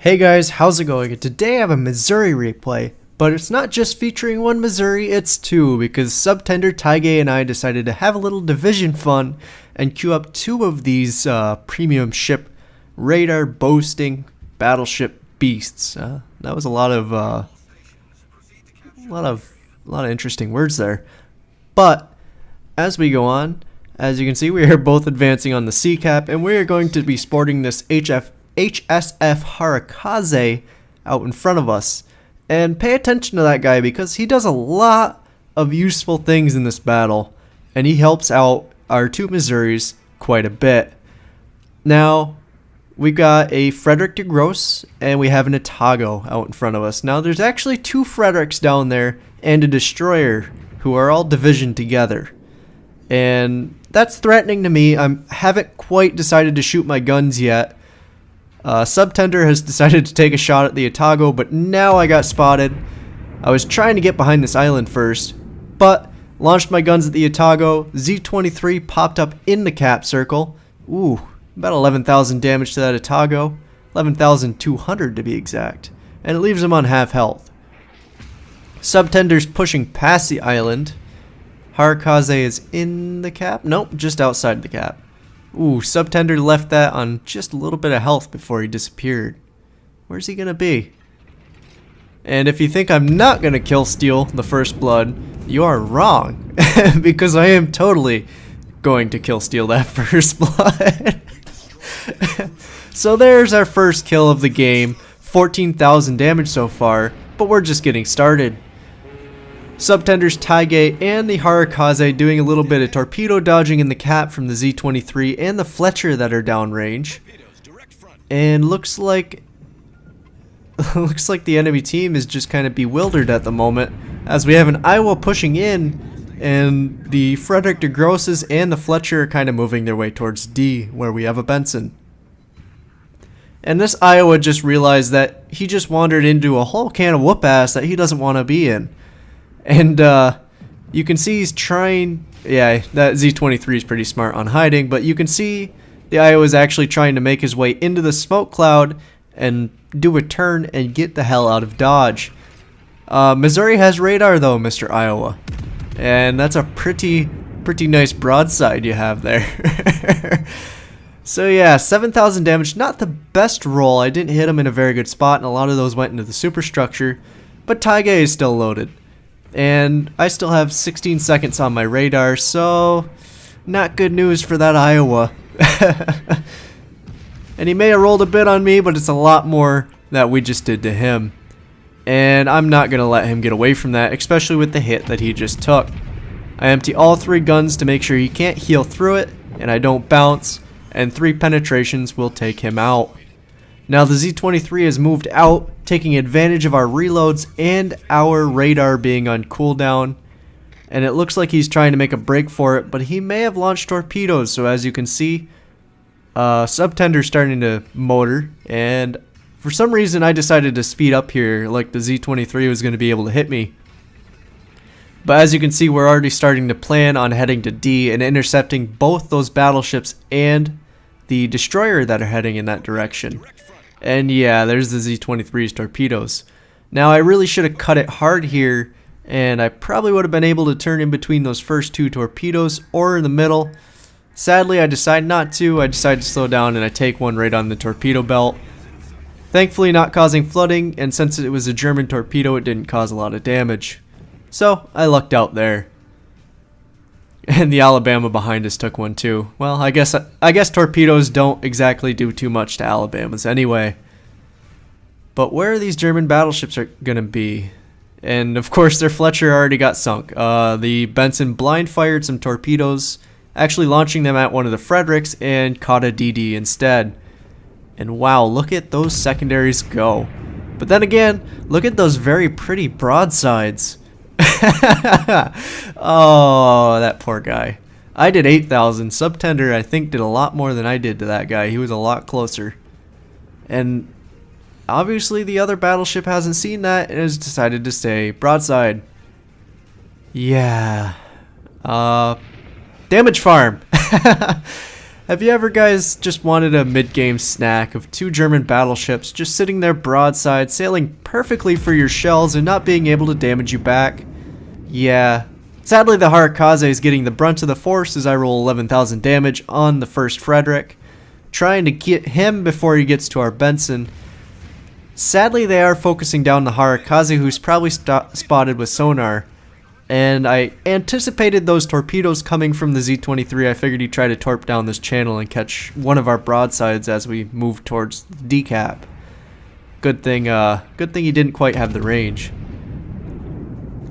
Hey guys, how's it going? Today I have a Missouri replay, but it's not just featuring one Missouri, it's two, because Subtender, Taige, and I decided to have a little division fun and queue up two of these premium ship radar boasting battleship beasts. That was a lot of interesting words there. But as we go on, as you can see, we are both advancing on the sea cap, and we are going to be sporting this HSF Harakaze out in front of us. And pay attention to that guy because he does a lot of useful things in this battle, and he helps out our two Missouris quite a bit. Now, we've got a Frederick de Grosse and we have an Otago out in front of us. Now, there's actually two Fredericks down there and a destroyer who are all divisioned together. And that's threatening to me. I haven't quite decided to shoot my guns yet. Subtender has decided to take a shot at the Otago, but now I got spotted. I was trying to get behind this island first, but launched my guns at the Otago. Z-23 popped up in the cap circle. Ooh, about 11,000 damage to that Otago. 11,200 to be exact. And it leaves him on half health. Subtender's pushing past the island. Harakaze is in the cap? Nope, just outside the cap. Ooh, Subtender left that on just a little bit of health before he disappeared. Where's he gonna be? And if you think I'm not gonna kill steal the first blood, you are wrong. Because I am totally going to kill steal that first blood. So there's our first kill of the game. 14,000 damage so far, but we're just getting started. Subtender's Taige and the Harakaze doing a little bit of torpedo dodging in the cap from the Z-23 and the Fletcher that are downrange. And looks like the enemy team is just kind of bewildered at the moment, as we have an Iowa pushing in and the Frederick de Grosses and the Fletcher are kind of moving their way towards D, where we have a Benson. And this Iowa just realized that he just wandered into a whole can of whoop ass that he doesn't want to be in. And you can see he's trying, yeah, that Z-23 is pretty smart on hiding, but you can see the Iowa is actually trying to make his way into the smoke cloud and do a turn and get the hell out of Dodge. Missouri has radar though, Mr. Iowa. And that's a pretty nice broadside you have there. So yeah, 7,000 damage, not the best roll. I didn't hit him in a very good spot, and a lot of those went into the superstructure, but Taige is still loaded. And I still have 16 seconds on my radar, so not good news for that Iowa. And he may have rolled a bit on me, but it's a lot more that we just did to him. And I'm not going to let him get away from that, especially with the hit that he just took. I empty all three guns to make sure he can't heal through it, and I don't bounce, and 3 penetrations will take him out. Now the Z-23 has moved out, taking advantage of our reloads and our radar being on cooldown. And it looks like he's trying to make a break for it, but he may have launched torpedoes. So as you can see, Subtender's starting to motor. And for some reason I decided to speed up here, like the Z-23 was going to be able to hit me. But as you can see, we're already starting to plan on heading to D and intercepting both those battleships and the destroyer that are heading in that direction. And yeah, there's the Z-23's torpedoes. Now I really should have cut it hard here, and I probably would have been able to turn in between those first 2 torpedoes or in the middle. Sadly, I decide not to. I decide to slow down and I take one right on the torpedo belt. Thankfully not causing flooding, and since it was a German torpedo, it didn't cause a lot of damage. So I lucked out there. And the Alabama behind us took one too. Well, I guess torpedoes don't exactly do too much to Alabamas anyway. But where are these German battleships are gonna be? And of course their Fletcher already got sunk. The Benson blind fired some torpedoes, actually launching them at one of the Fredericks, and caught a DD instead. And wow, look at those secondaries go. But then again, look at those very pretty broadsides. Oh, that poor guy. I did 8,000. Subtender, I think, did a lot more than I did to that guy. He was a lot closer. And obviously the other battleship hasn't seen that and has decided to stay broadside. Yeah. Damage farm. Have you ever guys just wanted a mid-game snack of 2 German battleships just sitting there broadside, sailing perfectly for your shells and not being able to damage you back? Yeah. Sadly, the Harakaze is getting the brunt of the force as I roll 11,000 damage on the first Frederick, trying to get him before he gets to our Benson. Sadly, they are focusing down the Harakaze, who's probably spotted with sonar. And I anticipated those torpedoes coming from the Z-23. I figured he'd try to torp down this channel and catch one of our broadsides as we move towards the decap. Good thing he didn't quite have the range.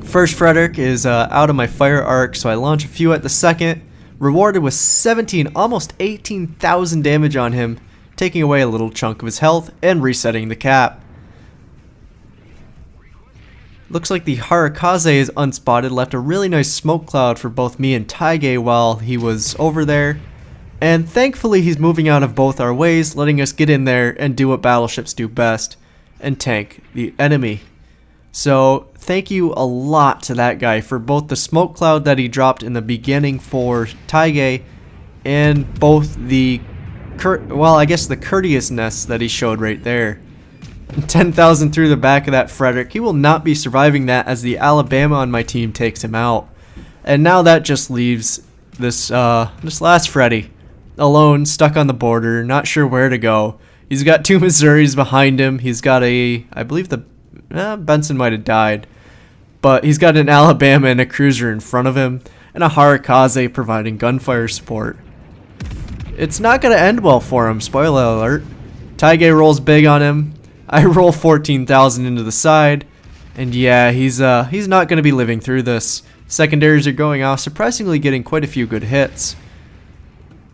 First Frederick is out of my fire arc, so I launch a few at the second, rewarded with 17, almost 18,000 damage on him, taking away a little chunk of his health and resetting the cap. Looks like the Harakaze is unspotted, left a really nice smoke cloud for both me and Taige while he was over there. And thankfully he's moving out of both our ways, letting us get in there and do what battleships do best, and tank the enemy. So thank you a lot to that guy for both the smoke cloud that he dropped in the beginning for Taige and both the, the courteousness that he showed right there. 10,000 through the back of that Frederick. He will not be surviving that as the Alabama on my team takes him out. And now that just leaves this last Freddy alone, stuck on the border, not sure where to go. He's got 2 Missouris behind him. He's got I believe the Benson might have died, but he's got an Alabama and a cruiser in front of him, and a Harakaze providing gunfire support. It's not going to end well for him, spoiler alert. Taige rolls big on him. I roll 14,000 into the side, and yeah, he's not going to be living through this. Secondaries are going off, surprisingly getting quite a few good hits.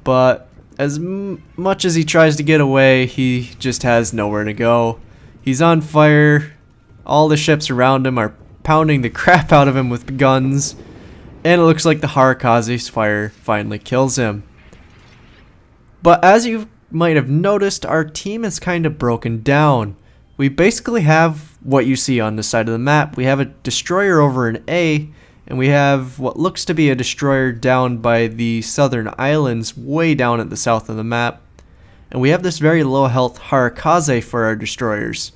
But as much as he tries to get away, he just has nowhere to go. He's on fire. All the ships around him are pounding the crap out of him with guns, and it looks like the Harakaze's fire finally kills him. But as you might have noticed, our team is kind of broken down. We basically have what you see on the side of the map. We have a destroyer over in A, and we have what looks to be a destroyer down by the southern islands, way down at the south of the map. And we have this very low health Harakaze for our destroyers.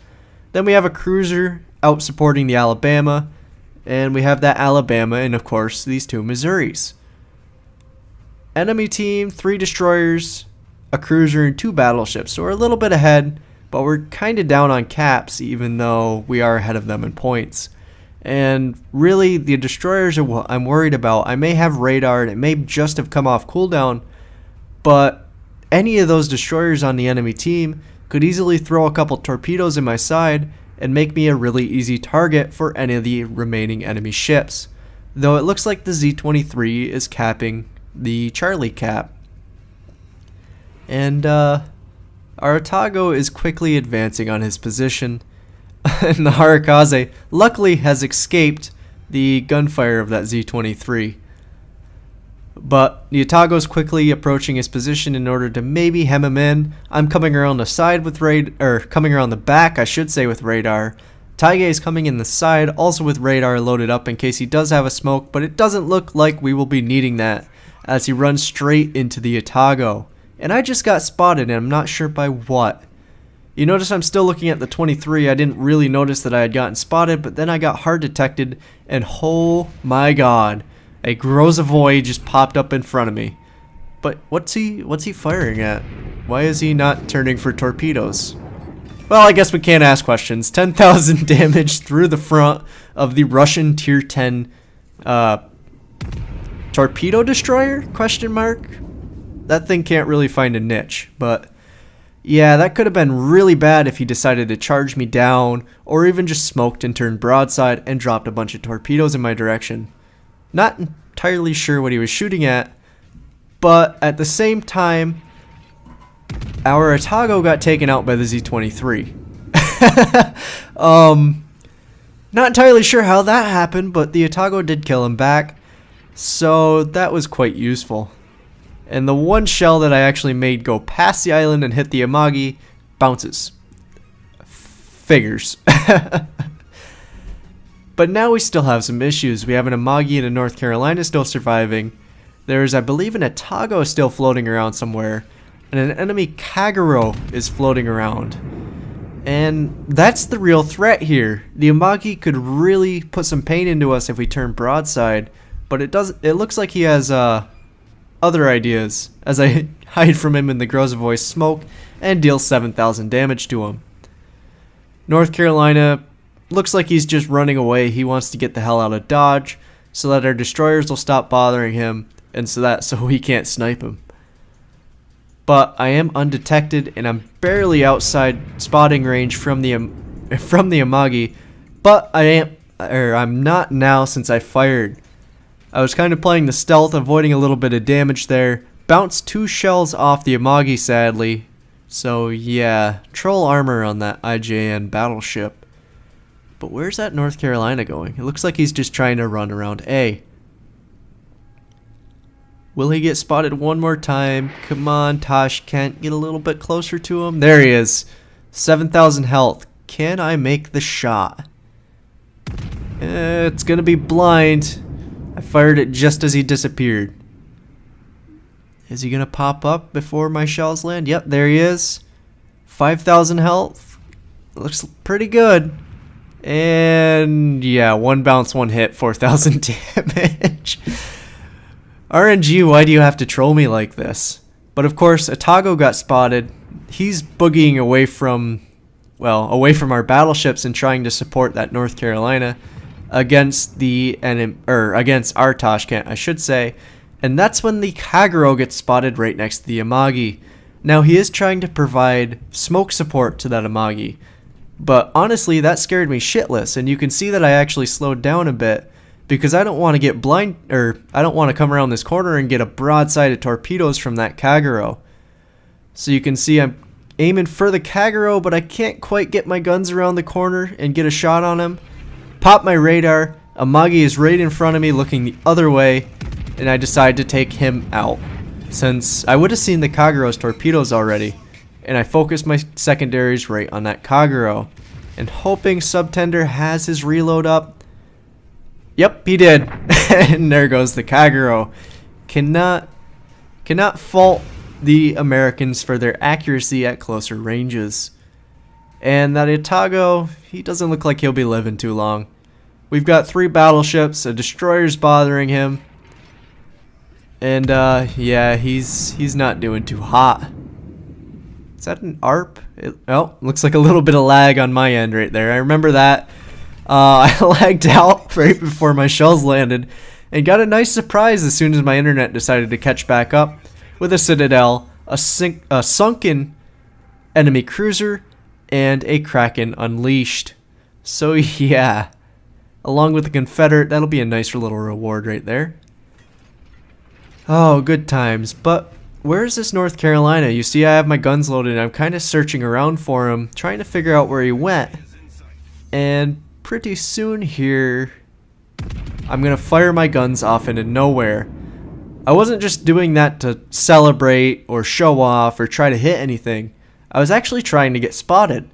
Then we have a cruiser out supporting the Alabama, and we have that Alabama and of course these 2 Missouris. Enemy team, 3 destroyers, a cruiser, and 2 battleships. So we're a little bit ahead, but we're kind of down on caps even though we are ahead of them in points. And really the destroyers are what I'm worried about. I may have radar and it may just have come off cooldown, but any of those destroyers on the enemy team could easily throw a couple torpedoes in my side and make me a really easy target for any of the remaining enemy ships. Though it looks like the Z-23 is capping the Charlie cap. And our Otago is quickly advancing on his position, and the Harakaze luckily has escaped the gunfire of that Z-23. But the Otago is quickly approaching his position in order to maybe hem him in. I'm coming around the side with coming around the back, I should say, with radar. Taige is coming in the side, also with radar loaded up in case he does have a smoke, but it doesn't look like we will be needing that as he runs straight into the Otago. And I just got spotted, and I'm not sure by what. You notice I'm still looking at the 23. I didn't really notice that I had gotten spotted, but then I got hard detected, and oh my god, a Grozavoy just popped up in front of me. But what's he firing at? Why is he not turning for torpedoes? Well, I guess we can't ask questions. 10,000 damage through the front of the Russian Tier 10 torpedo destroyer? Question mark? That thing can't really find a niche, but yeah, that could have been really bad if he decided to charge me down or even just smoked and turned broadside and dropped a bunch of torpedoes in my direction. Not entirely sure what he was shooting at, but at the same time, our Otago got taken out by the Z-23. Not entirely sure how that happened, but the Otago did kill him back, so that was quite useful. And the one shell that I actually made go past the island and hit the Amagi bounces. Figures. But now we still have some issues. We have an Amagi and a North Carolina still surviving. There's, I believe, an Atago still floating around somewhere, and an enemy Kagero is floating around. And that's the real threat here. The Amagi could really put some pain into us if we turn broadside, but it looks like he has other ideas as I hide from him in the Grozavoy smoke and deal 7,000 damage to him. North Carolina looks like he's just running away. He wants to get the hell out of Dodge so that our destroyers will stop bothering him and so we can't snipe him. But I am undetected and I'm barely outside spotting range from the Amagi, but I'm not now since I fired. I was kind of playing the stealth, avoiding a little bit of damage there. Bounced 2 shells off the Amagi, sadly. So yeah, troll armor on that IJN battleship. But where's that North Carolina going? It looks like he's just trying to run around A. Will he get spotted one more time? Come on, Tashkent, get a little bit closer to him. There he is. 7,000 health. Can I make the shot? It's gonna be blind. I fired it just as he disappeared. Is he gonna pop up before my shells land? Yep, there he is. 5,000 health. Looks pretty good. And yeah, 1 bounce, 1 hit, 4,000 damage. RNG, why do you have to troll me like this? But of course, Atago got spotted. He's boogieing away from our battleships and trying to support that North Carolina against against our Tashkent, I should say. And that's when the Kagero gets spotted right next to the Amagi. Now he is trying to provide smoke support to that Amagi, but honestly that scared me shitless, and you can see that I actually slowed down a bit because I don't want to get blind, or I don't want to come around this corner and get a broadside of torpedoes from that Kagero. So you can see I'm aiming for the Kagero, but I can't quite get my guns around the corner and get a shot on him. Pop my radar, Amagi is right in front of me looking the other way, and I decide to take him out, since I would have seen the Kagero's torpedoes already, and I focused my secondaries right on that Kagero, and hoping Subtender has his reload up. Yep, he did. And there goes the Kagero. Cannot fault the Americans for their accuracy at closer ranges. And that Atago, he doesn't look like he'll be living too long. We've got 3 battleships, a destroyer's bothering him. And yeah, he's not doing too hot. Is that an ARP? Looks like a little bit of lag on my end right there. I remember that. I lagged out right before my shells landed and got a nice surprise as soon as my internet decided to catch back up with a Citadel, a sunken enemy cruiser, and a Kraken unleashed. So yeah, along with the Confederate, that'll be a nice little reward right there. Oh, good times. But where's this North Carolina? You see I have my guns loaded and I'm kind of searching around for him, trying to figure out where he went. And pretty soon here, I'm gonna fire my guns off into nowhere. I wasn't just doing that to celebrate or show off or try to hit anything. I was actually trying to get spotted.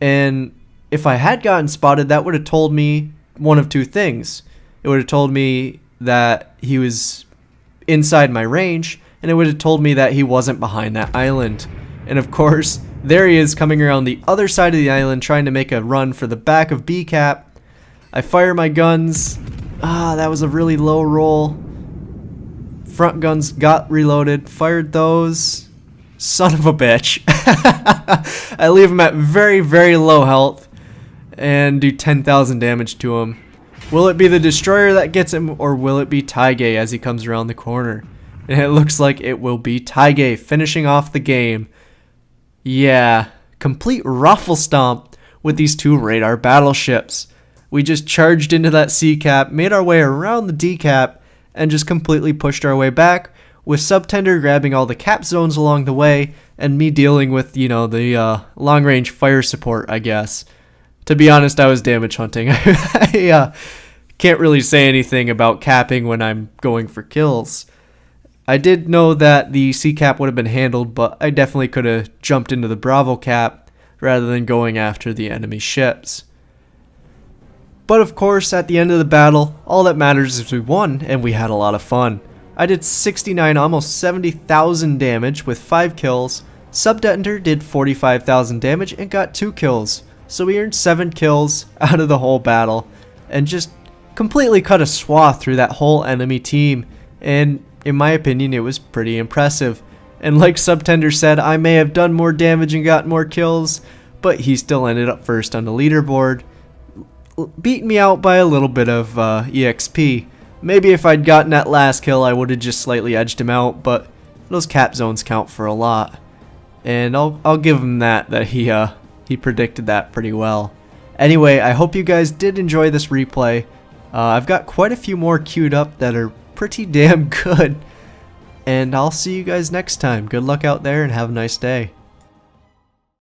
And if I had gotten spotted, that would have told me one of 2 things. It would have told me that he was inside my range, and it would have told me that he wasn't behind that island. And of course, there he is coming around the other side of the island trying to make a run for the back of B-Cap. I fire my guns. That was a really low roll. Front guns got reloaded, fired those. Son of a bitch. I leave him at very, very low health and do 10,000 damage to him. Will it be the destroyer that gets him, or will it be Taige as he comes around the corner? And it looks like it will be Taige finishing off the game. Yeah, complete ruffle stomp with these 2 radar battleships. We just charged into that C-cap, made our way around the D-cap, and just completely pushed our way back, with Subtender grabbing all the cap zones along the way, and me dealing with, the long-range fire support, I guess. To be honest, I was damage hunting. I can't really say anything about capping when I'm going for kills. I did know that the C-cap would have been handled, but I definitely could have jumped into the Bravo cap rather than going after the enemy ships. But of course, at the end of the battle, all that matters is we won and we had a lot of fun. I did 69, almost 70,000 damage with 5 kills. Subdetonator did 45,000 damage and got 2 kills. So we earned 7 kills out of the whole battle and just completely cut a swath through that whole enemy team. And in my opinion, it was pretty impressive. And like Subtender said, I may have done more damage and got more kills, but he still ended up first on the leaderboard, beating me out by a little bit of EXP. Maybe if I'd gotten that last kill, I would have just slightly edged him out, but those cap zones count for a lot. And I'll give him that he predicted that pretty well. Anyway, I hope you guys did enjoy this replay. I've got quite a few more queued up that are pretty damn good. And I'll see you guys next time. Good luck out there and have a nice day.